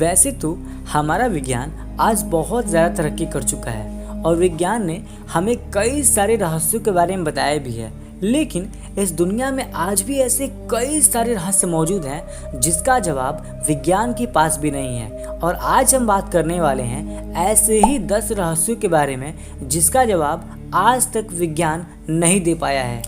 वैसे तो हमारा विज्ञान आज बहुत ज़्यादा तरक्की कर चुका है और विज्ञान ने हमें कई सारे रहस्यों के बारे में बताया भी है, लेकिन इस दुनिया में आज भी ऐसे कई सारे रहस्य मौजूद हैं जिसका जवाब विज्ञान के पास भी नहीं है। और आज हम बात करने वाले हैं ऐसे ही 10 रहस्यों के बारे में जिसका जवाब आज तक विज्ञान नहीं दे पाया है।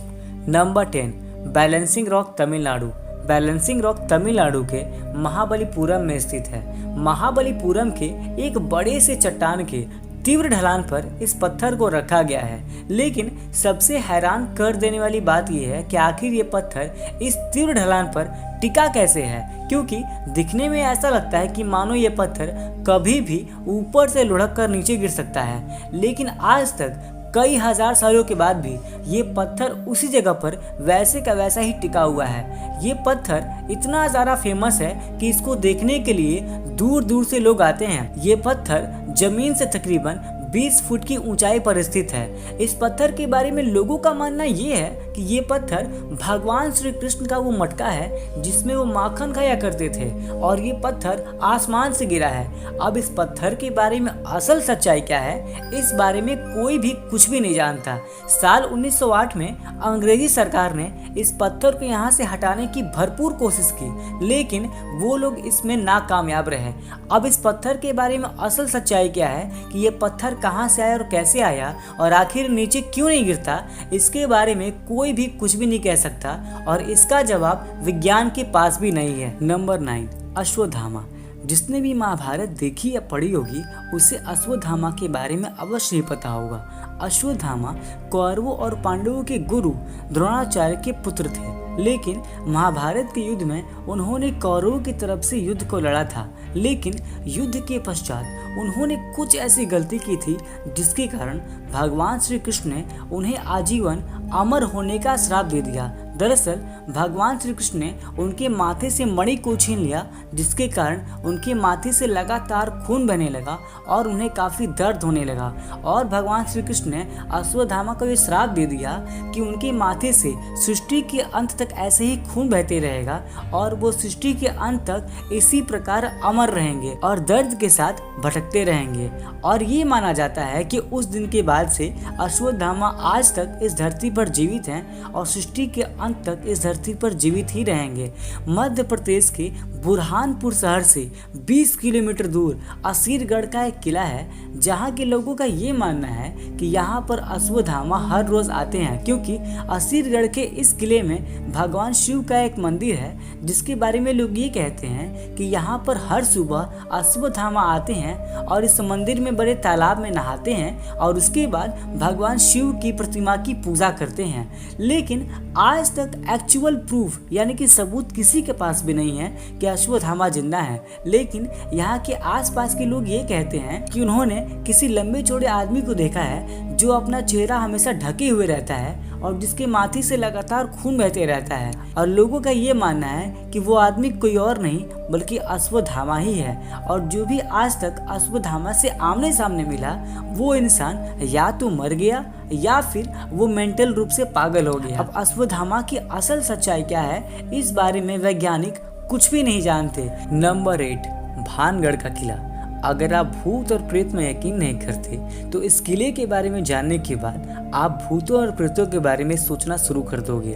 Number 10, balancing rock Tamil Nadu. Balancing rock Tamil Nadu के महाबलीपुरम में स्थित है। महाबलीपुरम के एक बड़े से चट्टान के तीव्र ढलान पर इस पत्थर को रखा गया है, लेकिन सबसे हैरान कर देने वाली बात यह है कि आखिर ये पत्थर इस तीव्र ढलान पर टिका कैसे है, क्योंकि दिखने में ऐसा लगता है कि मानो ये पत्थर कभी भी ऊपर से लुढ़क कर नीचे गिर सकता है, लेकिन आज तक कई हजार सालों के बाद भी ये पत्थर उसी जगह पर वैसे का वैसा ही टिका हुआ है। ये पत्थर इतना ज़्यादा फेमस है कि इसको देखने के लिए दूर दूर से लोग आते हैं। ये पत्थर जमीन से तकरीबन 20 फुट की ऊंचाई पर स्थित है। इस पत्थर के बारे में लोगों का मानना ये है कि ये पत्थर भगवान श्री कृष्ण का वो मटका है जिसमें वो माखन खाया करते थे और ये पत्थर आसमान से गिरा है। अब इस पत्थर के बारे में असल सच्चाई क्या है, इस बारे में कोई भी कुछ भी नहीं जानता। साल 1908 में अंग्रेजी सरकार ने इस पत्थर को यहाँ से हटाने की भरपूर कोशिश की, लेकिन वो लोग इसमें नाकामयाब रहे। अब इस पत्थर के बारे में असल सच्चाई क्या है कि ये पत्थर कहाँ से आया और कैसे आया और आखिर नीचे क्यों नहीं गिरता, इसके बारे में कोई भी कुछ भी नहीं कह सकता और इसका जवाब विज्ञान के पास भी नहीं है। नंबर 9, अश्वत्थामा। जिसने भी महाभारत देखी या पढ़ी होगी उसे अश्वत्थामा के बारे में अवश्य ही पता होगा। अश्वत्थामा कौरवों और पांडवों के गुरु द्रोणाचार्य के पुत्र थे, लेकिन महाभारत के युद्ध में उन्होंने कौरवों की तरफ से युद्ध को लड़ा था, लेकिन युद्ध के पश्चात उन्होंने कुछ ऐसी गलती की थी जिसके कारण भगवान श्री कृष्ण ने उन्हें आजीवन अमर होने का श्राप दे दिया। दरअसल भगवान श्री कृष्ण ने उनके माथे से मणि को छीन लिया, जिसके कारण उनके माथे से लगातार खून बहने लगा और उन्हें काफ़ी दर्द होने लगा। और भगवान श्री कृष्ण ने अश्वत्थामा को ये श्राप दे दिया कि उनके माथे से सृष्टि के अंत तक ऐसे ही खून बहते रहेगा और वो सृष्टि के अंत तक इसी प्रकार अमर रहेंगे और दर्द के साथ भटकते रहेंगे। और ये माना जाता है कि उस दिन के बाद से अश्वत्थामा आज तक इस धरती पर जीवित हैं और सृष्टि के अंत तक इस धरती पर जीवित ही रहेंगे। मध्य प्रदेश के बुरहानपुर शहर से 20 किलोमीटर दूर असीरगढ़ का एक किला है, जहाँ के लोगों का ये मानना है कि यहाँ पर अश्वत्थामा हर रोज आते हैं, क्योंकि असीरगढ़ के इस किले में भगवान शिव का एक मंदिर है जिसके बारे में लोग ये कहते हैं कि यहाँ पर हर सुबह अश्वत्थामा आते हैं और इस मंदिर में बड़े तालाब में नहाते हैं और उसके बाद भगवान शिव की प्रतिमा की पूजा करते हैं। लेकिन आज तक एक्चुअल प्रूफ यानी कि सबूत किसी के पास भी नहीं है कि अश्वत्थामा जिंदा है, लेकिन यहाँ के आसपास के लोग ये कहते हैं कि उन्होंने किसी लंबे चौड़े आदमी को देखा है जो अपना चेहरा हमेशा ढके हुए रहता है और जिसके माथे से लगातार खून बहते रहता है। और लोगों का ये मानना है कि वो आदमी कोई और नहीं बल्कि अश्वत्थामा ही है। और जो भी आज तक अश्वत्थामा से आमने सामने मिला वो इंसान या तो मर गया या फिर वो मेंटल रूप से पागल हो गया। अब अश्वत्थामा की असल सच्चाई क्या है, इस बारे में वैज्ञानिक कुछ भी नहीं जानते। नंबर 8, भानगढ़ का किला। अगर आप भूत और प्रेत में यकीन नहीं करते तो इस किले के बारे में जानने के बाद आप भूतों और प्रेतों के बारे में सोचना शुरू कर दोगे।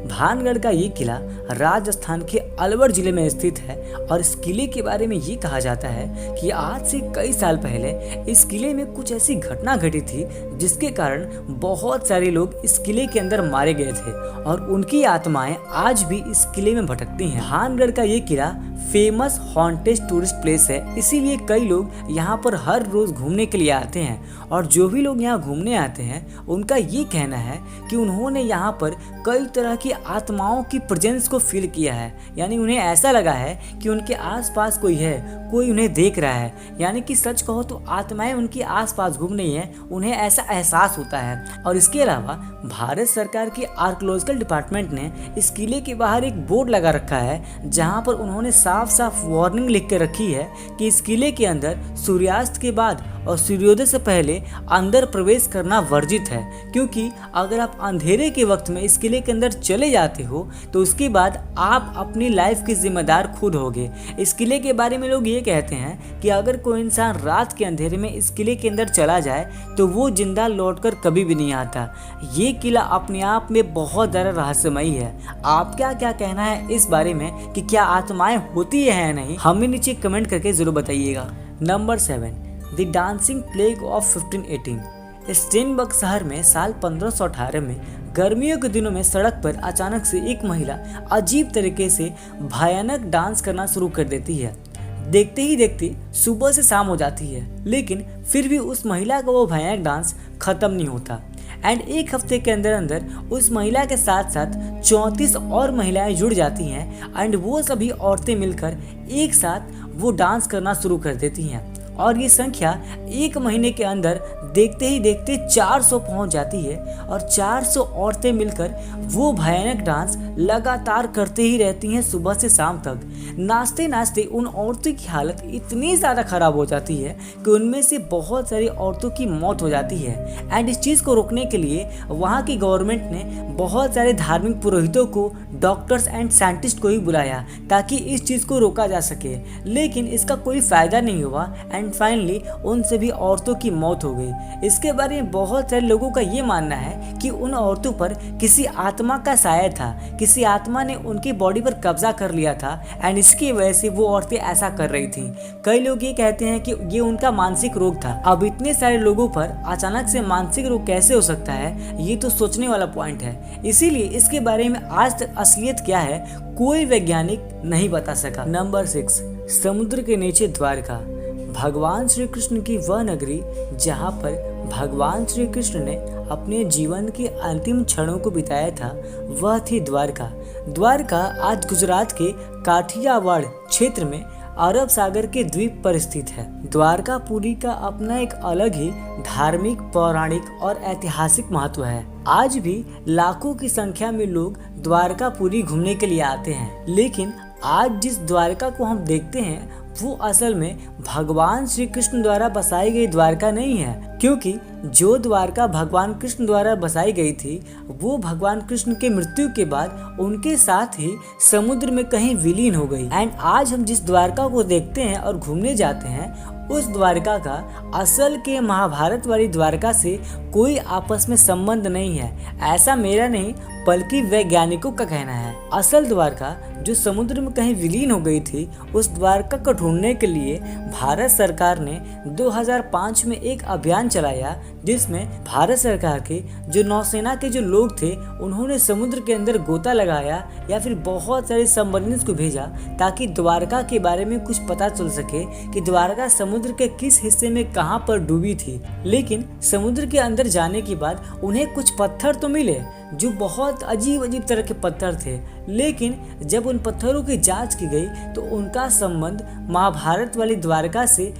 भानगढ़ का ये किला राजस्थान के अलवर जिले में स्थित है और इस किले के बारे में ये कहा जाता है कि आज से कई साल पहले इस किले में कुछ ऐसी घटना घटी थी जिसके कारण बहुत सारे लोग इस किले के अंदर मारे गए थे और उनकी आत्माएं आज भी इस किले में भटकती हैं। भानगढ़ का ये किला फेमस हॉन्टेड टूरिस्ट प्लेस है, इसीलिए कई लोग यहाँ पर हर रोज घूमने के लिए आते हैं। और जो भी लोग यहाँ घूमने आते हैं उनका ये कहना है कि उन्होंने यहाँ पर कई तरह की आत्माओं की प्रेजेंस को फील किया है, यानी उन्हें ऐसा लगा है कि उनके आसपास कोई है, कोई उन्हें देख रहा है। यानी कि सच कहो तो आत्माएं उनके आसपास घूम रही हैं, उन्हें ऐसा एहसास होता है। और इसके अलावा भारत सरकार की आर्कियोलॉजिकल डिपार्टमेंट ने इस किले के बाहर एक बोर्ड लगा रखा है जहाँ पर उन्होंने साफ साफ वार्निंग लिख के रखी है कि इस किले के अंदर सूर्यास्त के बाद और सूर्योदय से पहले अंदर प्रवेश करना वर्जित है, क्योंकि अगर आप अंधेरे के वक्त में इस किले के अंदर चले जाते हो तो उसके बाद आप अपनी लाइफ के जिम्मेदार खुद होगे। इस किले के बारे में लोग ये कहते हैं कि अगर कोई इंसान रात के अंधेरे में इस किले के अंदर चला जाए तो वो जिंदा लौटकर कभी भी नहीं आता। ये किला अपने आप में बहुत ज़्यादा रहस्यमयी है। आप क्या क्या कहना है इस बारे में कि क्या आत्माएं होती है या नहीं, हमें नीचे कमेंट करके जरूर बताइएगा। Number 7, the dancing plague of 1518। Steinberg शहर में साल 1518 में गर्मियों के दिनों में सड़क पर अचानक से एक महिला अजीब तरीके से भयानक डांस करना शुरू कर देती है। देखते ही देखते सुबह से शाम हो जाती है, लेकिन फिर भी उस महिला का वो भयानक डांस खत्म नहीं होता। एंड एक हफ्ते के अंदर अंदर उस महिला के साथ साथ 34 और महिलाएं जुड़ जाती हैं एंड वो सभी औरतें मिलकर एक साथ वो डांस करना शुरू कर देती हैं और ये संख्या एक महीने के अंदर देखते ही देखते 400 पहुंच जाती है और 400 औरतें मिलकर वो भयानक डांस लगातार करते ही रहती हैं सुबह से शाम तक। नाचते नाचते उन औरतों की हालत इतनी ज़्यादा ख़राब हो जाती है कि उनमें से बहुत सारी औरतों की मौत हो जाती है। एंड इस चीज़ को रोकने के लिए वहाँ की गवर्नमेंट ने बहुत सारे धार्मिक पुरोहितों को, डॉक्टर्स एंड साइंटिस्ट को ही बुलाया ताकि इस चीज़ को रोका जा सके, लेकिन इसका कोई फ़ायदा नहीं हुआ एंड फाइनली उन सभी औरतों की मौत हो गई। इसके बारे में बहुत सारे लोगों का ये मानना है कि उन औरतों पर किसी आत्मा का साया था, किसी आत्मा ने उनकी बॉडी पर कब्जा कर लिया था एंड इसकी वजह से वो औरतें ऐसा कर रही थी। कई लोग ये कहते हैं कि ये उनका मानसिक रोग था। अब इतने सारे लोगों पर अचानक से मानसिक रोग कैसे हो सकता है, ये तो सोचने वाला पॉइंट है। इसीलिए इसके बारे में आज तक असलियत क्या है कोई वैज्ञानिक नहीं बता सका। नंबर 6, समुद्र के नीचे द्वारका। भगवान श्री कृष्ण की वह नगरी जहाँ पर भगवान श्री कृष्ण ने अपने जीवन के अंतिम क्षणों को बिताया था, वह थी द्वारका। द्वारका आज गुजरात के काठियावाड़ क्षेत्र में अरब सागर के द्वीप पर स्थित है। द्वारकापुरी का अपना एक अलग ही धार्मिक, पौराणिक और ऐतिहासिक महत्व है। आज भी लाखों की संख्या में लोग द्वारकापुरी घूमने के लिए आते हैं, लेकिन आज जिस द्वारका को हम देखते हैं वो असल में भगवान श्री कृष्ण द्वारा बसाई गई द्वारका नहीं है, क्योंकि जो द्वारका भगवान कृष्ण द्वारा बसाई गई थी वो भगवान कृष्ण के मृत्यु के बाद उनके साथ ही समुद्र में कहीं विलीन हो गई। एंड आज हम जिस द्वारका को देखते हैं और घूमने जाते हैं उस द्वारका का असल के महाभारत वाली द्वारका से कोई आपस में संबंध नहीं है। ऐसा मेरा नहीं बल्कि वैज्ञानिकों का कहना है। असल द्वारका जो समुद्र में कहीं विलीन हो गई थी, उस द्वारका को ढूंढने के लिए भारत सरकार ने 2005 में एक अभियान चलाया, जिसमें भारत सरकार के जो नौसेना के जो लोग थे उन्होंने समुद्र के अंदर गोता लगाया या फिर बहुत सारे सबमरीन्स को भेजा ताकि द्वारका के बारे में कुछ पता चल सके कि द्वारका समुद्र के किस हिस्से में कहां पर डूबी थी। लेकिन समुद्र के अंदर जाने के बाद उन्हें कुछ पत्थर तो मिले जो बहुत अजीब अजीब तरह के पत्थर थे, लेकिन जब उन पत्थरों की जांच की गई तो उनका संबंध महाभारत वाली द्वारका से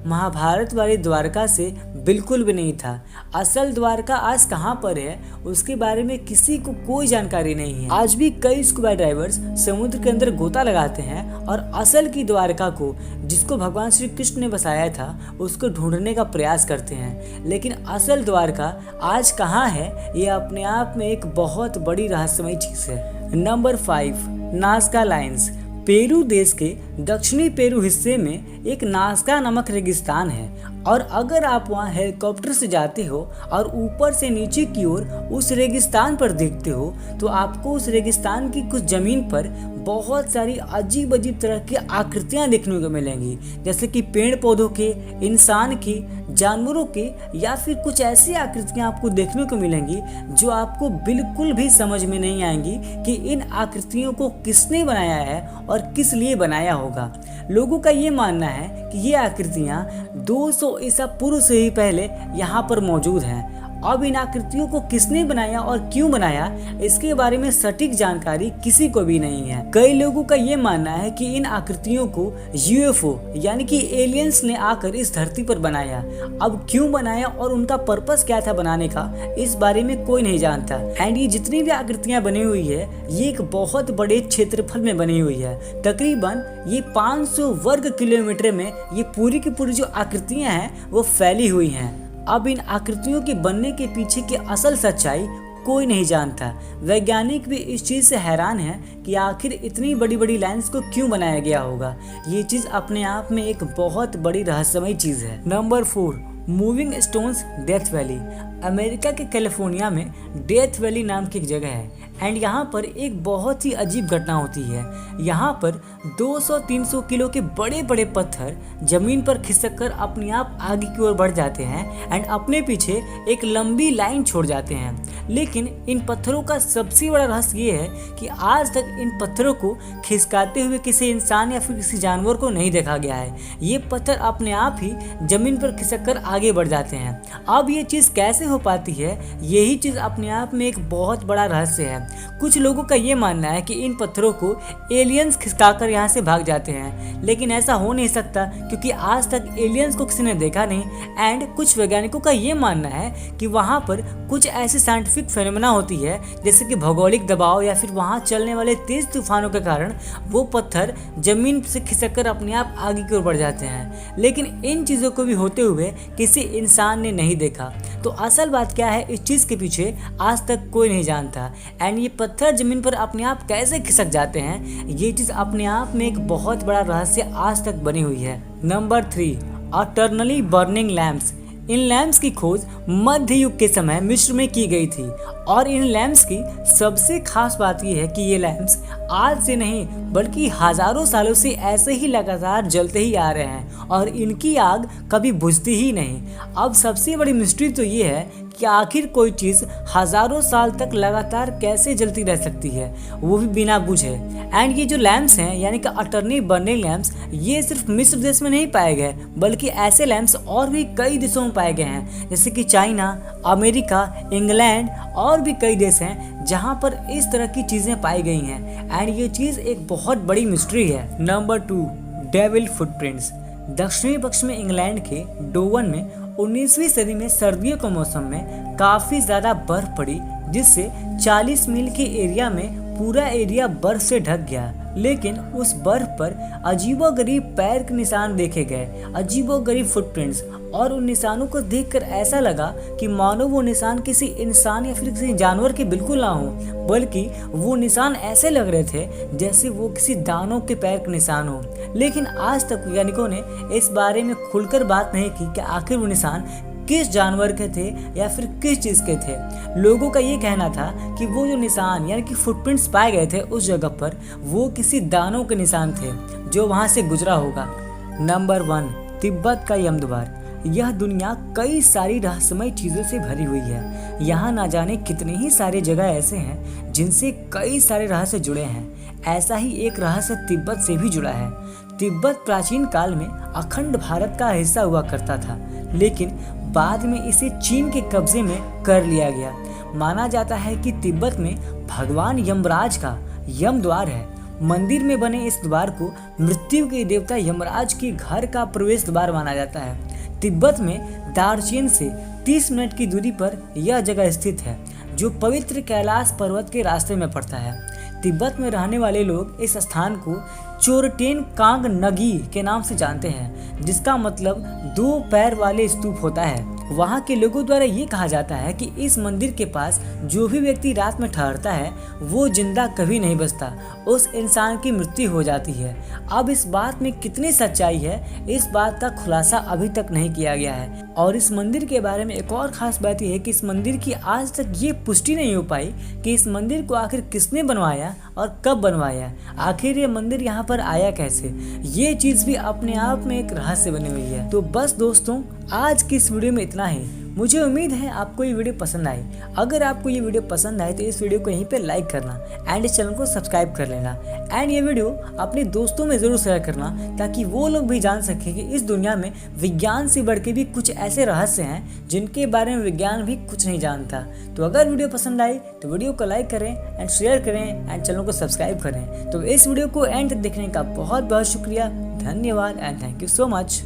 महाभारत वाली द्वारका से बिल्कुल भी नहीं था। असल द्वारका आज कहाँ पर है उसके बारे में किसी को कोई जानकारी नहीं है। आज भी कई स्कूबा डाइवर्स समुद्र के अंदर गोता लगाते हैं और असल की द्वारका को, जिसको भगवान श्री कृष्ण ने बसाया था, उसको ढूंढने का प्रयास करते हैं, लेकिन असल द्वारका आज कहाँ है ये अपने आप में एक बहुत बड़ी रहस्यमयी चीज है। Number 5, नाजका lines. पेरू देश के दक्षिणी पेरू हिस्से में एक नाजका नामक रेगिस्तान है और अगर आप वहां हेलीकॉप्टर से जाते हो और ऊपर से नीचे की ओर उस रेगिस्तान पर देखते हो तो आपको उस रेगिस्तान की कुछ जमीन पर बहुत सारी अजीब अजीब तरह की आकृतियां देखने को मिलेंगी, जैसे कि पेड़ पौधों के, इंसान की, जानवरों के, या फिर कुछ ऐसी आकृतियां आपको देखने को मिलेंगी जो आपको बिल्कुल भी समझ में नहीं आएंगी कि इन आकृतियों को किसने बनाया है और किस लिए बनाया होगा। लोगों का ये मानना है कि ये आकृतियां 200 ईसा पूर्व से ही पहले यहाँ पर मौजूद हैं अब इन आकृतियों को किसने बनाया और क्यों बनाया, इसके बारे में सटीक जानकारी किसी को भी नहीं है। कई लोगों का ये मानना है कि इन आकृतियों को यूएफओ यानी कि एलियंस ने आकर इस धरती पर बनाया। अब क्यों बनाया और उनका पर्पस क्या था बनाने का, इस बारे में कोई नहीं जानता। एंड ये जितनी भी आकृतियां बनी हुई है ये एक बहुत बड़े क्षेत्रफल में बनी हुई है। तकरीबन ये 500 वर्ग किलोमीटर में ये पूरी की पूरी जो आकृतियां हैं वो फैली हुई हैं। अब इन आकृतियों के बनने के पीछे की असल सच्चाई कोई नहीं जानता। वैज्ञानिक भी इस चीज से हैरान है कि आखिर इतनी बड़ी बड़ी लाइंस को क्यों बनाया गया होगा। ये चीज अपने आप में एक बहुत बड़ी रहस्यमय चीज है। Number 4, moving stones death valley. America के कैलिफोर्निया में डेथ वैली नाम की एक जगह है एंड यहाँ पर एक बहुत ही अजीब घटना होती है। यहाँ पर 200-300 किलो के बड़े बड़े पत्थर जमीन पर खिसक कर अपने आप आगे की ओर बढ़ जाते हैं एंड अपने पीछे एक लंबी लाइन छोड़ जाते हैं। लेकिन इन पत्थरों का सबसे बड़ा रहस्य ये है कि आज तक इन पत्थरों को खिसकाते हुए किसी इंसान या फिर किसी जानवर को नहीं देखा गया है। ये पत्थर अपने आप ही जमीन पर खिसक कर आगे बढ़ जाते हैं। अब ये चीज़ कैसे हो पाती है, यही चीज़ अपने आप में एक बहुत बड़ा रहस्य है। कुछ लोगों का ये मानना है कि इन पत्थरों को एलियंस खिसकाकर यहाँ से भाग जाते हैं, लेकिन ऐसा हो नहीं सकता क्योंकि आज तक एलियंस को किसी ने देखा नहीं। एंड कुछ वैज्ञानिकों का ये मानना है कि वहाँ पर कुछ ऐसी साइंटिफिक फेनोमेना होती है जैसे कि भौगोलिक दबाव या फिर वहाँ चलने वाले तेज तूफानों के कारण वो पत्थर जमीन से खिसककर अपने आप आगे की ओर बढ़ जाते हैं। लेकिन इन चीज़ों को भी होते हुए किसी इंसान ने नहीं देखा। तो असल बात क्या है इस चीज़ के पीछे आज तक कोई नहीं जानता। एंड ये पत्थर जमीन पर अपने आप कैसे खिसक जाते हैं, ये चीज़ अपने आप में एक बहुत बड़ा रहस्य आज तक बनी हुई है। Number 3, eternally burning lamps. इन लैम्प्स की खोज मध्य युग के समय मिस्र में की गई थी और इन लैम्प्स की सबसे खास बात यह है कि ये लैम्प्स आज से नहीं बल्कि हजारों सालों से ऐसे ही लगातार जलते ही आ रहे हैं और इनकी आग कभी बुझती ही नहीं। अब सबसे बड़ी मिस्ट्री तो ये है कि आखिर कोई चीज़ हजारों साल तक लगातार कैसे जलती रह सकती है, वो भी बिना बुझे। एंड ये जो लैम्प्स हैं यानी कि अटर्नी बर्निंग लैम्प्स, ये सिर्फ मिस्र देश में नहीं पाए गए बल्कि ऐसे लैम्प्स और भी कई देशों में पाए गए हैं जैसे कि चाइना, अमेरिका, इंग्लैंड और भी कई देश हैं जहाँ पर इस तरह की चीज़ें पाई गई हैं। एंड ये चीज़ एक बहुत बड़ी मिस्ट्री है। Number 2, devil footprints. दक्षिणी पक्ष में इंग्लैंड के डोवन में 19वीं सदी में सर्दियों के मौसम में काफ़ी ज़्यादा बर्फ पड़ी जिससे 40 मील के एरिया में पूरा एरिया बर्फ से ढक गया। लेकिन उस बर्फ पर अजीबोगरीब पैर के निशान देखे गए, अजीबोगरीब फुटप्रिंट्स। और उन निशानों को देखकर ऐसा लगा कि मानो वो निशान किसी इंसान या फिर किसी जानवर के बिल्कुल ना हो, बल्कि वो निशान ऐसे लग रहे थे जैसे वो किसी दानव के पैर के निशान हो। लेकिन आज तक वैज्ञानिकों ने इस बारे में खुलकर बात नहीं की कि आखिर वो निशान किस जानवर के थे या फिर किस चीज़ के थे। लोगों का ये कहना था कि वो जो निशान यानी कि फुटप्रिंट्स पाए गए थे उस जगह पर वो किसी दानव के निशान थे जो वहाँ से गुजरा होगा। नंबर 1, तिब्बत का यमद्वार। यह दुनिया कई सारी रहस्यमय चीज़ों से भरी हुई है। यहाँ ना जाने कितने ही सारे जगह ऐसे हैं जिनसे कई सारे रहस्य जुड़े हैं। ऐसा ही एक रहस्य तिब्बत से भी जुड़ा है। तिब्बत प्राचीन काल में अखंड भारत का हिस्सा हुआ करता था, लेकिन बाद में इसे चीन के कब्जे में कर लिया गया। माना जाता है कि तिब्बत में भगवान यमराज का यम द्वार है। मंदिर में बने इस द्वार को मृत्यु के देवता यमराज के घर का प्रवेश द्वार माना जाता है। तिब्बत में दार्जिलिंग से 30 मिनट की दूरी पर यह जगह स्थित है जो पवित्र कैलाश पर्वत के रास्ते में पड़ता है। तिब्बत में रहने वाले लोग इस स्थान को चोरटेन कांग नगी के नाम से जानते हैं, जिसका मतलब 2 पैर वाले स्तूप होता है। वहाँ के लोगों द्वारा ये कहा जाता है कि इस मंदिर के पास जो भी व्यक्ति रात में ठहरता है वो जिंदा कभी नहीं बचता, उस इंसान की मृत्यु हो जाती है। अब इस बात में कितनी सच्चाई है, इस बात का खुलासा अभी तक नहीं किया गया है। और इस मंदिर के बारे में एक और खास बात यह है कि इस मंदिर की आज तक ये पुष्टि नहीं हो पाई कि इस मंदिर को आखिर किसने बनवाया और कब बनवाया, आखिर ये मंदिर यहाँ पर आया कैसे। ये चीज़ भी अपने आप में एक रहस्य बनी हुई है। तो बस दोस्तों, आज की इस वीडियो में इतना ही। मुझे उम्मीद है आपको ये वीडियो पसंद आई। अगर आपको ये वीडियो पसंद आए तो इस वीडियो को यहीं पे लाइक करना एंड इस चैनल को सब्सक्राइब कर लेना एंड ये वीडियो अपने दोस्तों में ज़रूर शेयर करना ताकि वो लोग भी जान सकें कि इस दुनिया में विज्ञान से बढ़ के भी कुछ ऐसे रहस्य हैं जिनके बारे में विज्ञान भी कुछ नहीं जानता। तो अगर वीडियो पसंद आई तो वीडियो को लाइक करें एंड शेयर करें एंड चैनल को सब्सक्राइब करें। तो इस वीडियो को एंड तक देखने का बहुत बहुत शुक्रिया, धन्यवाद and thank you so much.